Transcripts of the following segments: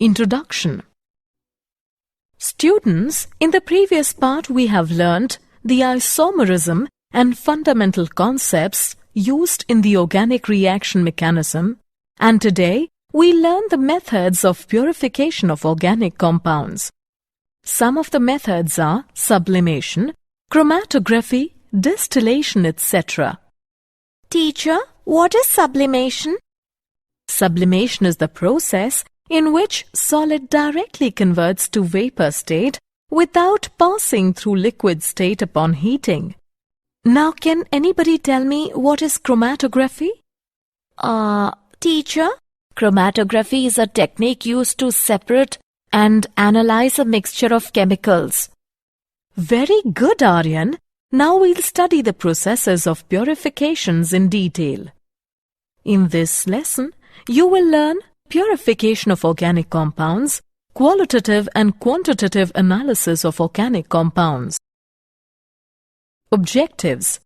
Introduction. Students, in the previous part we have learnt the isomerism and fundamental concepts used in the organic reaction mechanism, and today we learn the methods of purification of organic compounds. Some of the methods are sublimation, chromatography, distillation, etc. Teacher, what is sublimation? Sublimation is the process in which solid directly converts to vapor state without passing through liquid state upon heating. Now, can anybody tell me what is chromatography? Teacher, chromatography is a technique used to separate and analyze a mixture of chemicals. Very good, Aryan. Now we'll study the processes of purifications in detail. In this lesson, you will learn purification of organic compounds, qualitative and quantitative analysis of organic compounds. Objectives.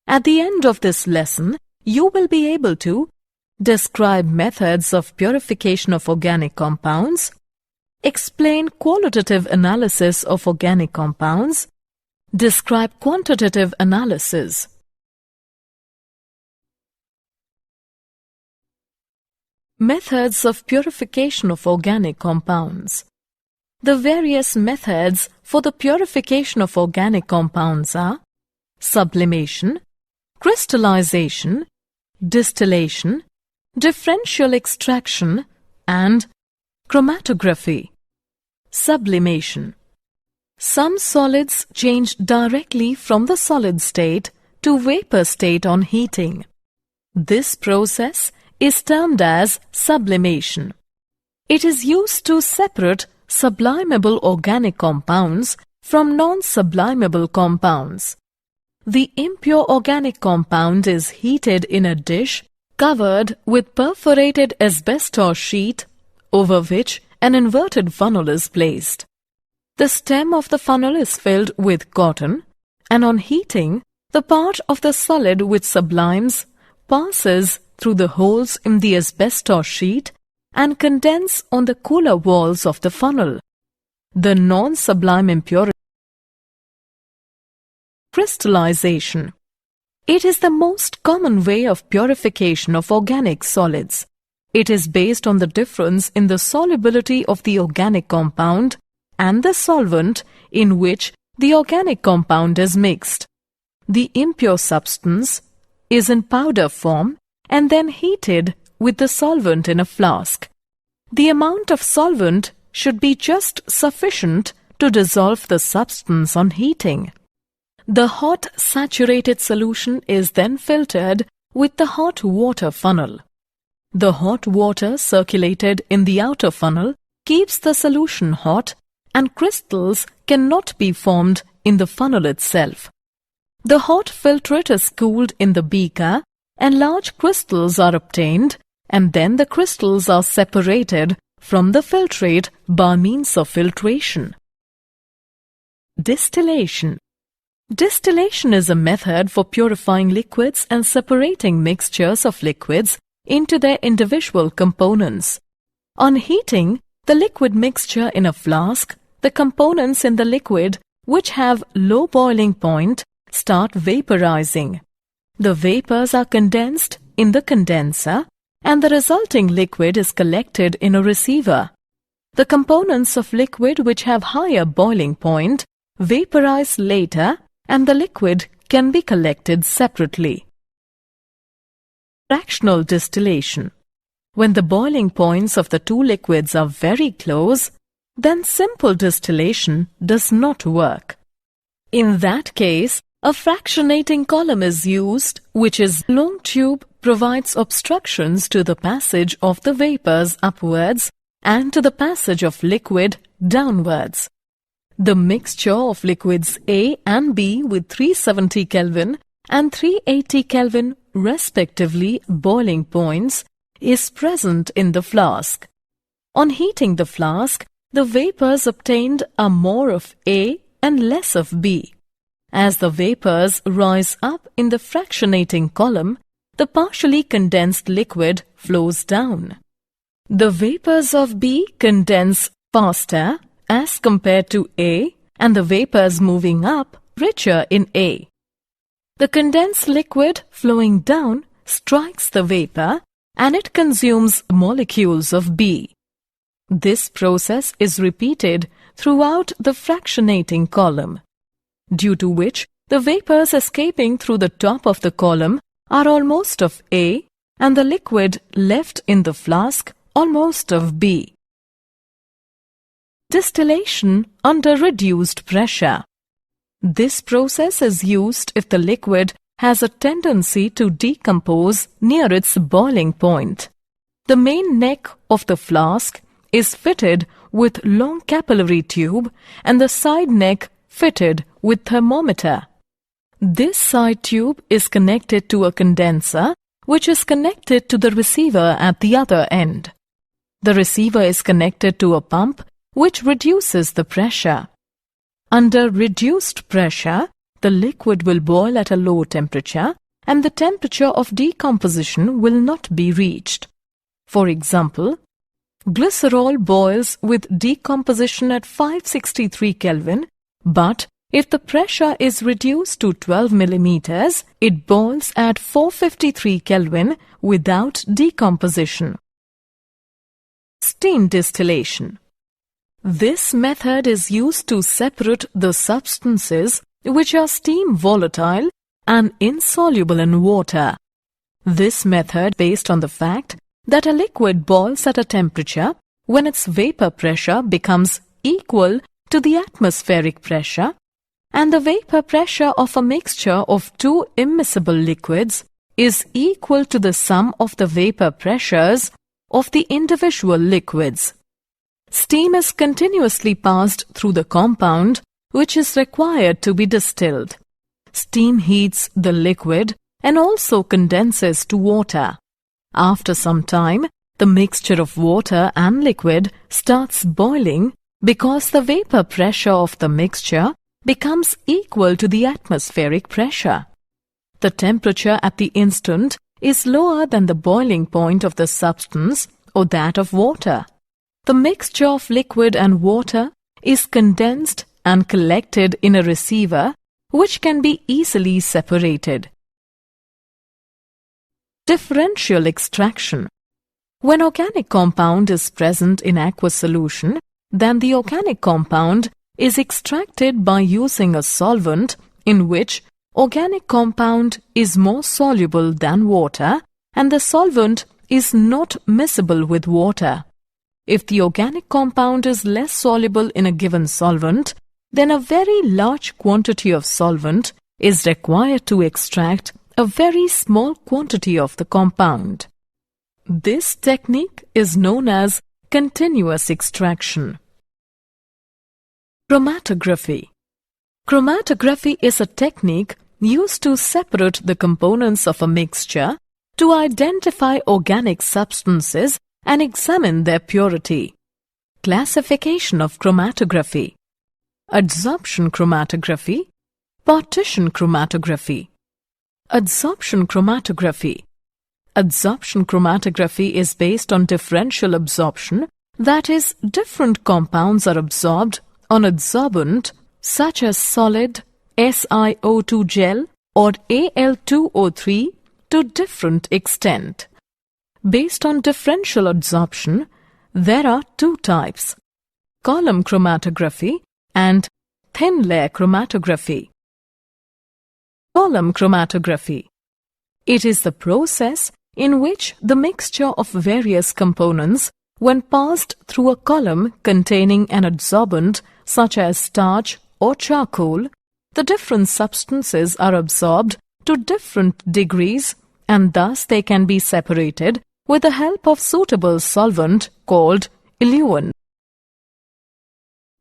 At the end of this lesson, you will be able to describe methods of purification of organic compounds, explain qualitative analysis of organic compounds, describe quantitative analysis. Methods of purification of organic compounds. The various methods for the purification of organic compounds are sublimation, crystallization, distillation, differential extraction, and chromatography. Sublimation. Some solids change directly from the solid state to vapor state on heating. This process is termed as sublimation. It is used to separate sublimable organic compounds from non-sublimable compounds. The impure organic compound is heated in a dish covered with perforated asbestos sheet over which an inverted funnel is placed. The stem of the funnel is filled with cotton, and on heating, the part of the solid which sublimes passes through the holes in the asbestos sheet and condense on the cooler walls of the funnel. The non-sublime impurity. Crystallization. It is the most common way of purification of organic solids. It is based on the difference in the solubility of the organic compound and the solvent in which the organic compound is mixed. The impure substance is in powder form and then heated with the solvent in a flask. The amount of solvent should be just sufficient to dissolve the substance on heating. The hot saturated solution is then filtered with the hot water funnel. The hot water circulated in the outer funnel keeps the solution hot, and crystals cannot be formed in the funnel itself. The hot filtrate is cooled in the beaker and large crystals are obtained, and then the crystals are separated from the filtrate by means of filtration. Distillation. Distillation is a method for purifying liquids and separating mixtures of liquids into their individual components. On heating the liquid mixture in a flask, the components in the liquid which have low boiling point start vaporizing. The vapors are condensed in the condenser and the resulting liquid is collected in a receiver. The components of liquid which have higher boiling point vaporize later and the liquid can be collected separately. Fractional distillation. When the boiling points of the two liquids are very close, then simple distillation does not work. In that case, a fractionating column is used, which is long tube provides obstructions to the passage of the vapors upwards and to the passage of liquid downwards. The mixture of liquids A and B with 370 Kelvin and 380 Kelvin respectively boiling points is present in the flask. On heating the flask, the vapors obtained are more of A and less of B. As the vapors rise up in the fractionating column, the partially condensed liquid flows down. The vapors of B condense faster as compared to A, and the vapors moving up richer in A. The condensed liquid flowing down strikes the vapor and it consumes molecules of B. This process is repeated throughout the fractionating column, due to which the vapors escaping through the top of the column are almost of A and the liquid left in the flask almost of B. Distillation under reduced pressure. This process is used if the liquid has a tendency to decompose near its boiling point. The main neck of the flask is fitted with long capillary tube and the side neck fitted with thermometer. This side tube is connected to a condenser which is connected to the receiver at the other end. The receiver is connected to a pump which reduces the pressure. Under reduced pressure, the liquid will boil at a low temperature and the temperature of decomposition will not be reached. For example, glycerol boils with decomposition at 563 Kelvin, but if the pressure is reduced to 12 millimeters, it boils at 453 Kelvin without decomposition. Steam distillation. This method is used to separate the substances which are steam volatile and insoluble in water. This method based on the fact that a liquid boils at a temperature when its vapor pressure becomes equal to the atmospheric pressure and the vapor pressure of a mixture of two immiscible liquids is equal to the sum of the vapor pressures of the individual liquids. Steam is continuously passed through the compound which is required to be distilled. Steam heats the liquid and also condenses to water. After some time, the mixture of water and liquid starts boiling because the vapor pressure of the mixture becomes equal to the atmospheric pressure. The temperature at the instant is lower than the boiling point of the substance or that of water. The mixture of liquid and water is condensed and collected in a receiver which can be easily separated. Differential extraction. When organic compound is present in aqueous solution, then the organic compound is extracted by using a solvent in which organic compound is more soluble than water and the solvent is not miscible with water. If the organic compound is less soluble in a given solvent, then a very large quantity of solvent is required to extract a very small quantity of the compound. This technique is known as continuous extraction. Chromatography. Chromatography is a technique used to separate the components of a mixture to identify organic substances and examine their purity. Classification of chromatography. Adsorption chromatography, partition chromatography. Adsorption chromatography. Adsorption chromatography is based on differential absorption, that is, different compounds are absorbed on adsorbent such as solid SiO2 gel or Al2O3 to different extent. Based on differential adsorption, there are two types: column chromatography and thin layer chromatography. Column chromatography. It is the process in which the mixture of various components, when passed through a column containing an adsorbent such as starch or charcoal, the different substances are absorbed to different degrees and thus they can be separated with the help of suitable solvent called eluent.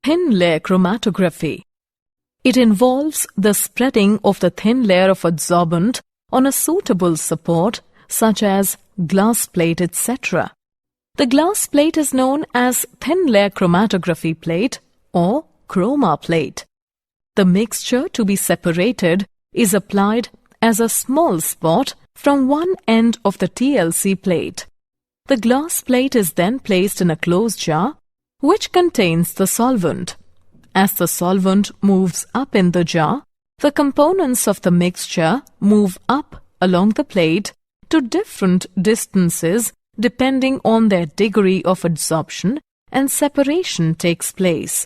Thin layer chromatography. It involves the spreading of the thin layer of adsorbent on a suitable support such as glass plate, etc. The glass plate is known as thin layer chromatography plate or chroma plate. The mixture to be separated is applied as a small spot from one end of the TLC plate. The glass plate is then placed in a closed jar which contains the solvent. As the solvent moves up in the jar, the components of the mixture move up along the plate to different distances depending on their degree of adsorption, and separation takes place.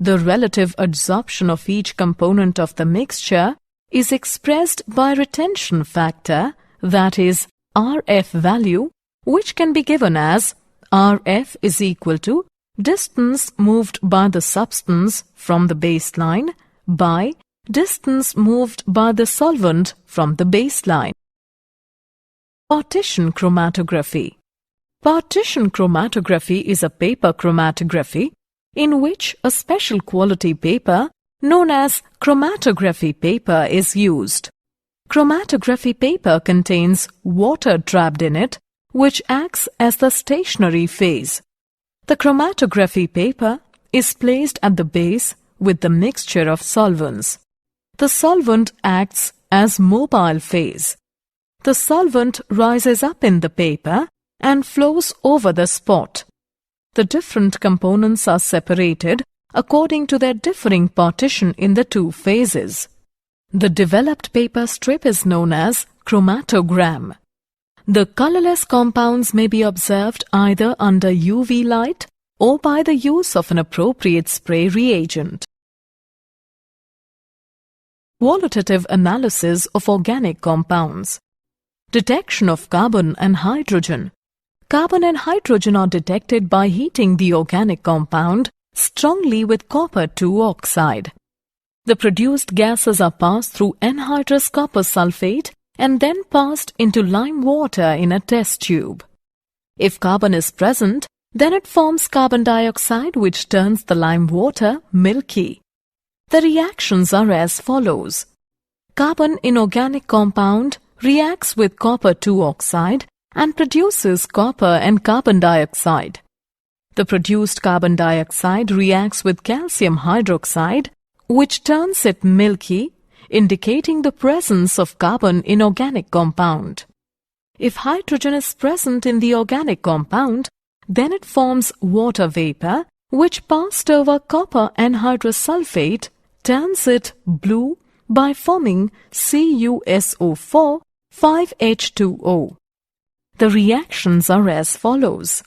The relative adsorption of each component of the mixture is expressed by retention factor, that is RF value, which can be given as RF is equal to distance moved by the substance from the baseline by distance moved by the solvent from the baseline. Partition chromatography. Partition chromatography is a paper chromatography in which a special quality paper known as chromatography paper is used. Chromatography paper contains water trapped in it, which acts as the stationary phase. The chromatography paper is placed at the base with the mixture of solvents. The solvent acts as mobile phase. The solvent rises up in the paper and flows over the spot. The different components are separated according to their differing partition in the two phases. The developed paper strip is known as chromatogram. The colorless compounds may be observed either under UV light or by the use of an appropriate spray reagent. Qualitative analysis of organic compounds. Detection of carbon and hydrogen. Carbon and hydrogen are detected by heating the organic compound strongly with copper-2 oxide. The produced gases are passed through anhydrous copper sulfate and then passed into lime water in a test tube. If carbon is present, then it forms carbon dioxide, which turns the lime water milky. The reactions are as follows. Carbon in organic compound reacts with copper-2 oxide and produces copper and carbon dioxide. The produced carbon dioxide reacts with calcium hydroxide, which turns it milky, indicating the presence of carbon in organic compound. If hydrogen is present in the organic compound, then it forms water vapor, which passed over copper anhydrous sulfate turns it blue by forming CuSO4 5H2O. The reactions are as follows.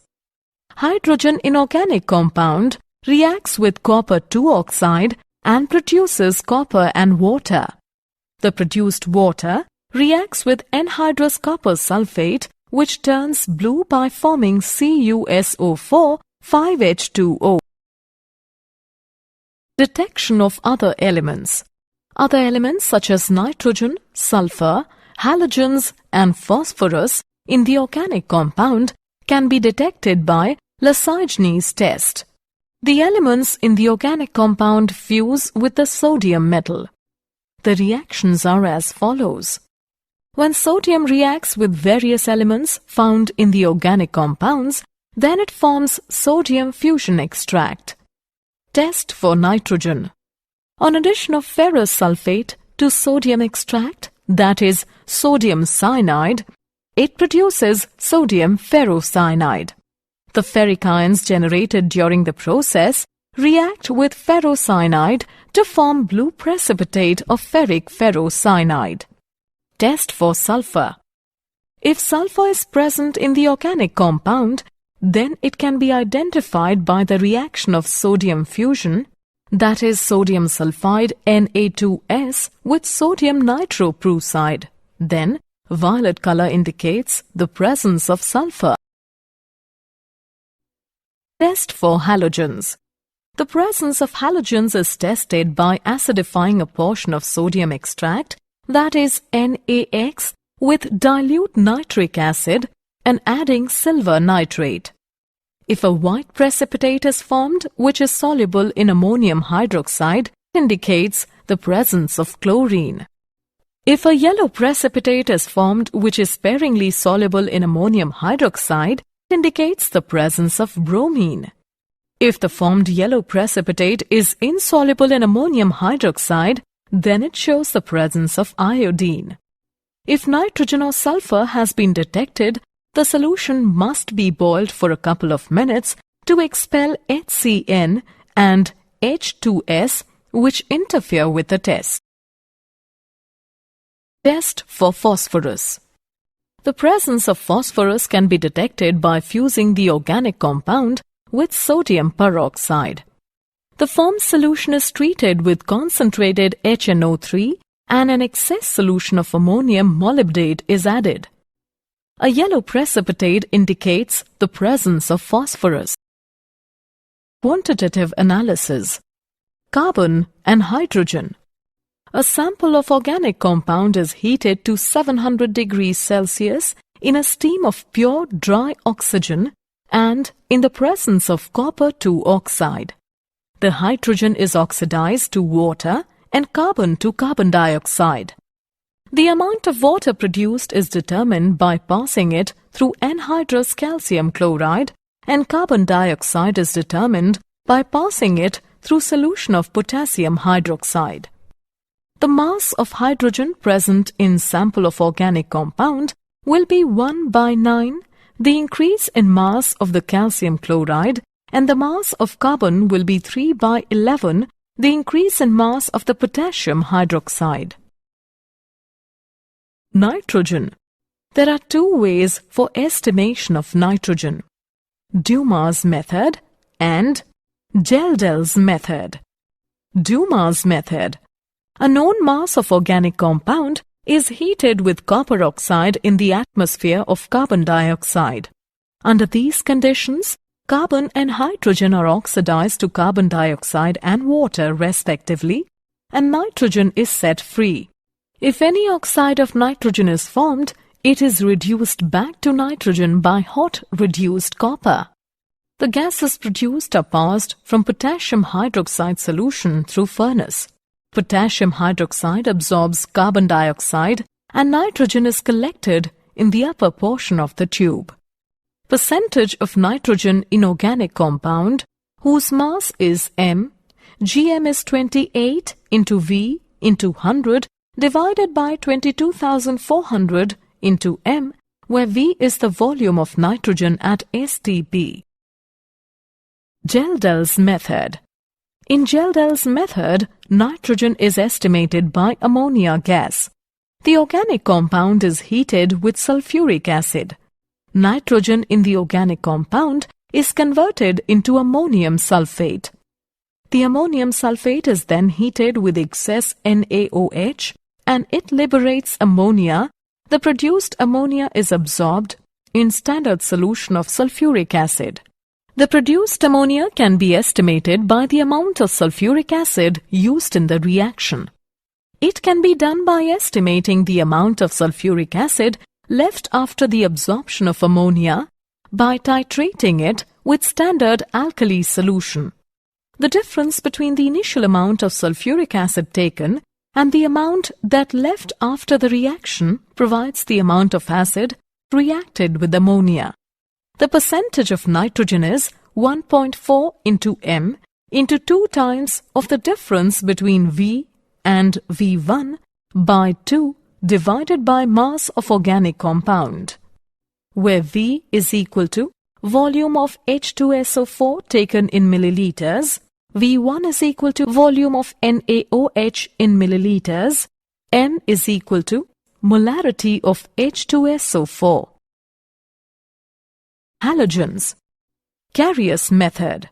Hydrogen in organic compound reacts with copper-2 oxide and produces copper and water. The produced water reacts with anhydrous copper sulfate, which turns blue by forming CuSO4 5H2O. Detection of other elements. Other elements such as nitrogen, sulfur, halogens and phosphorus in the organic compound can be detected by Lasigene's test. The elements in the organic compound fuse with the sodium metal. The reactions are as follows. When sodium reacts with various elements found in the organic compounds, then it forms sodium fusion extract. Test for nitrogen. On addition of ferrous sulfate to sodium extract, that is sodium cyanide, it produces sodium ferrocyanide. The ferric ions generated during the process react with ferrocyanide to form blue precipitate of ferric ferrocyanide. Test for sulfur. If sulfur is present in the organic compound, then it can be identified by the reaction of sodium fusion, that is sodium sulfide Na2S with sodium nitroprusside. Then, violet color indicates the presence of sulfur. Test for halogens. The presence of halogens is tested by acidifying a portion of sodium extract, that is NaX, with dilute nitric acid and adding silver nitrate. If a white precipitate is formed which is soluble in ammonium hydroxide, it indicates the presence of chlorine. If a yellow precipitate is formed which is sparingly soluble in ammonium hydroxide, it indicates the presence of bromine. If the formed yellow precipitate is insoluble in ammonium hydroxide, then it shows the presence of iodine. If nitrogen or sulfur has been detected, the solution must be boiled for a couple of minutes to expel HCN and H2S which interfere with the test. Test for phosphorus. The presence of phosphorus can be detected by fusing the organic compound with sodium peroxide. The formed solution is treated with concentrated HNO3 and an excess solution of ammonium molybdate is added. A yellow precipitate indicates the presence of phosphorus. Quantitative analysis. Carbon and hydrogen. A sample of organic compound is heated to 700 degrees Celsius in a steam of pure dry oxygen and in the presence of copper-2 oxide. The hydrogen is oxidized to water and carbon to carbon dioxide. The amount of water produced is determined by passing it through anhydrous calcium chloride, and carbon dioxide is determined by passing it through solution of potassium hydroxide. The mass of hydrogen present in sample of organic compound will be 1/9, the increase in mass of the calcium chloride, and the mass of carbon will be 3/11, the increase in mass of the potassium hydroxide. Nitrogen. There are two ways for estimation of nitrogen: Dumas method and Geldel's method. Dumas method. A known mass of organic compound is heated with copper oxide in the atmosphere of carbon dioxide. Under these conditions, carbon and hydrogen are oxidized to carbon dioxide and water respectively, and nitrogen is set free. If any oxide of nitrogen is formed, it is reduced back to nitrogen by hot reduced copper. The gases produced are passed from potassium hydroxide solution through furnace. Potassium hydroxide absorbs carbon dioxide and nitrogen is collected in the upper portion of the tube. Percentage of nitrogen in organic compound whose mass is m, Gm is 28 into V into 100 divided by 22,400 into m, where V is the volume of nitrogen at STP. Geldel's method. In Geldel's method, nitrogen is estimated by ammonia gas. The organic compound is heated with sulfuric acid. Nitrogen in the organic compound is converted into ammonium sulfate. The ammonium sulfate is then heated with excess NaOH and it liberates ammonia. The produced ammonia is absorbed in standard solution of sulfuric acid. The produced ammonia can be estimated by the amount of sulfuric acid used in the reaction. It can be done by estimating the amount of sulfuric acid left after the absorption of ammonia by titrating it with standard alkali solution. The difference between the initial amount of sulfuric acid taken and the amount that left after the reaction provides the amount of acid reacted with ammonia. The percentage of nitrogen is 1.4 into m into 2 times of the difference between V and V1 by 2 divided by mass of organic compound, where V is equal to volume of H2SO4 taken in milliliters, V1 is equal to volume of NaOH in milliliters, m is equal to molarity of H2SO4. Halogens. Carius method.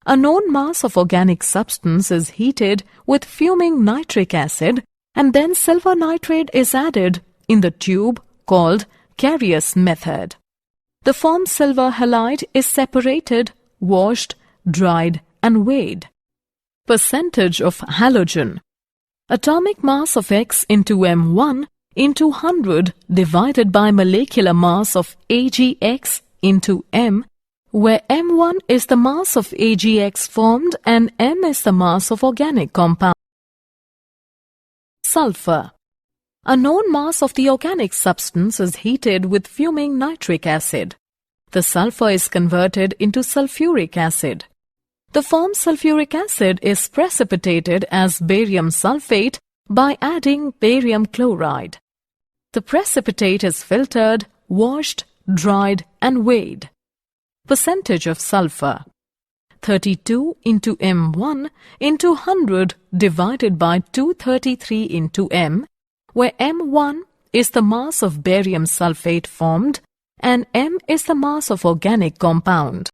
A known mass of organic substance is heated with fuming nitric acid and then silver nitrate is added in the tube called Carius method. The formed silver halide is separated, washed, dried and weighed. Percentage of halogen. Atomic mass of X into M1 into 100 divided by molecular mass of AgX into M, where M1 is the mass of AgX formed and M is the mass of organic compound. Sulfur. A known mass of the organic substance is heated with fuming nitric acid. The sulfur is converted into sulfuric acid. The formed sulfuric acid is precipitated as barium sulfate by adding barium chloride. The precipitate is filtered, washed, dried and weighed. Percentage of sulfur. 32 into M1 into 100 divided by 233 into M, where M1 is the mass of barium sulfate formed and M is the mass of organic compound.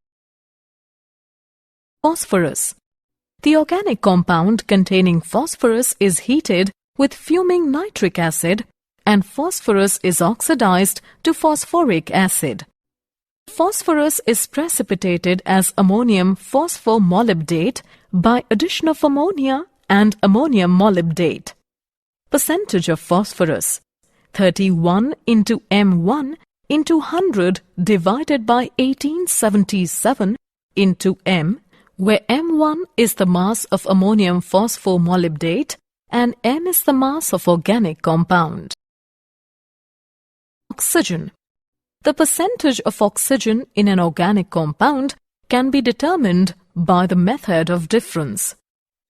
Phosphorus. The organic compound containing phosphorus is heated with fuming nitric acid and phosphorus is oxidized to phosphoric acid. Phosphorus is precipitated as ammonium phosphomolybdate by addition of ammonia and ammonium molybdate. Percentage of phosphorus. 31 into M1 into 100 divided by 1877 into M, where M1 is the mass of ammonium phosphomolybdate and M is the mass of organic compound. Oxygen. The percentage of oxygen in an organic compound can be determined by the method of difference.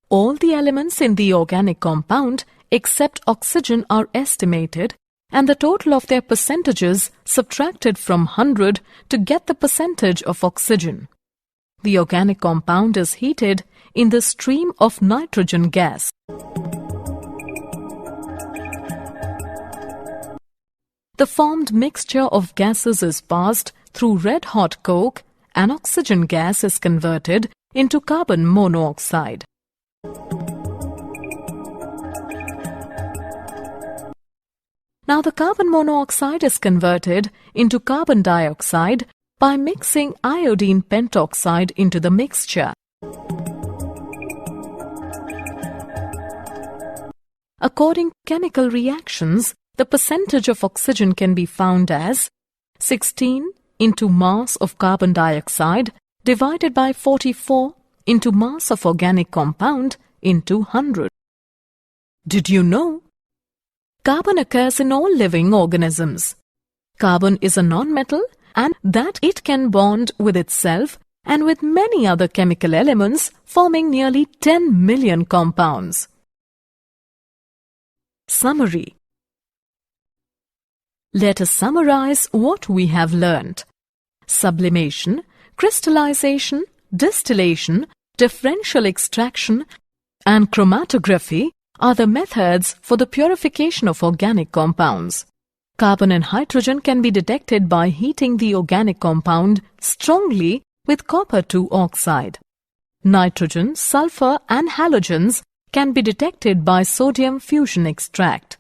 All the elements in the organic compound except oxygen are estimated and the total of their percentages subtracted from 100 to get the percentage of oxygen. The organic compound is heated in the stream of nitrogen gas. The formed mixture of gases is passed through red-hot coke and oxygen gas is converted into carbon monoxide. Now the carbon monoxide is converted into carbon dioxide by mixing iodine pentoxide into the mixture. According to chemical reactions, the percentage of oxygen can be found as 16 into mass of carbon dioxide divided by 44 into mass of organic compound into 100. Did you know? Carbon occurs in all living organisms. Carbon is a non-metal and that it can bond with itself and with many other chemical elements, forming nearly 10 million compounds. Summary. Let us summarize what we have learnt. Sublimation, crystallization, distillation, differential extraction, and chromatography are the methods for the purification of organic compounds. Carbon and hydrogen can be detected by heating the organic compound strongly with copper-2 oxide. Nitrogen, sulfur, and halogens can be detected by sodium fusion extract.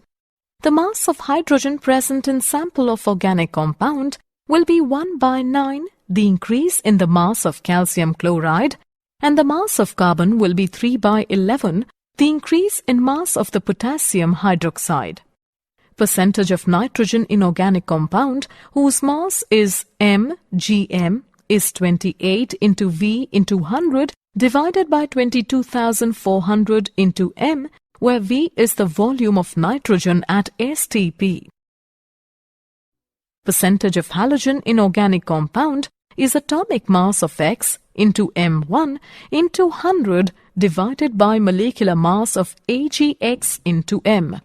The mass of hydrogen present in sample of organic compound will be 1/9, the increase in the mass of calcium chloride, and the mass of carbon will be 3/11, the increase in mass of the potassium hydroxide. Percentage of nitrogen in organic compound whose mass is mgm is 28 into V into 100 divided by 22,400 into m, where V is the volume of nitrogen at STP. Percentage of halogen in organic compound is atomic mass of X into M1 into 100 divided by molecular mass of AgX into M,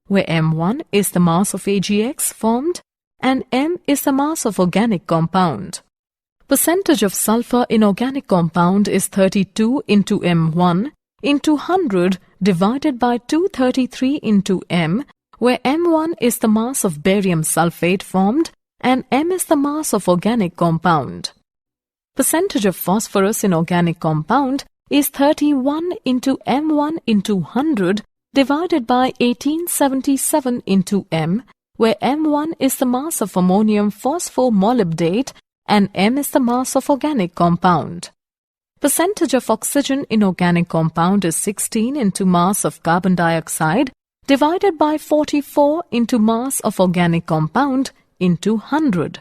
where M1 is the mass of AgX formed and M is the mass of organic compound. Percentage of sulfur in organic compound is 32 into M1 into 100 divided by 233 into M, where M1 is the mass of barium sulfate formed and M is the mass of organic compound. Percentage of phosphorus in organic compound is 31 into M1 into 100 divided by 1877 into M, where M1 is the mass of ammonium phosphomolybdate and M is the mass of organic compound. Percentage of oxygen in organic compound is 16 into mass of carbon dioxide divided by 44 into mass of organic compound into 100.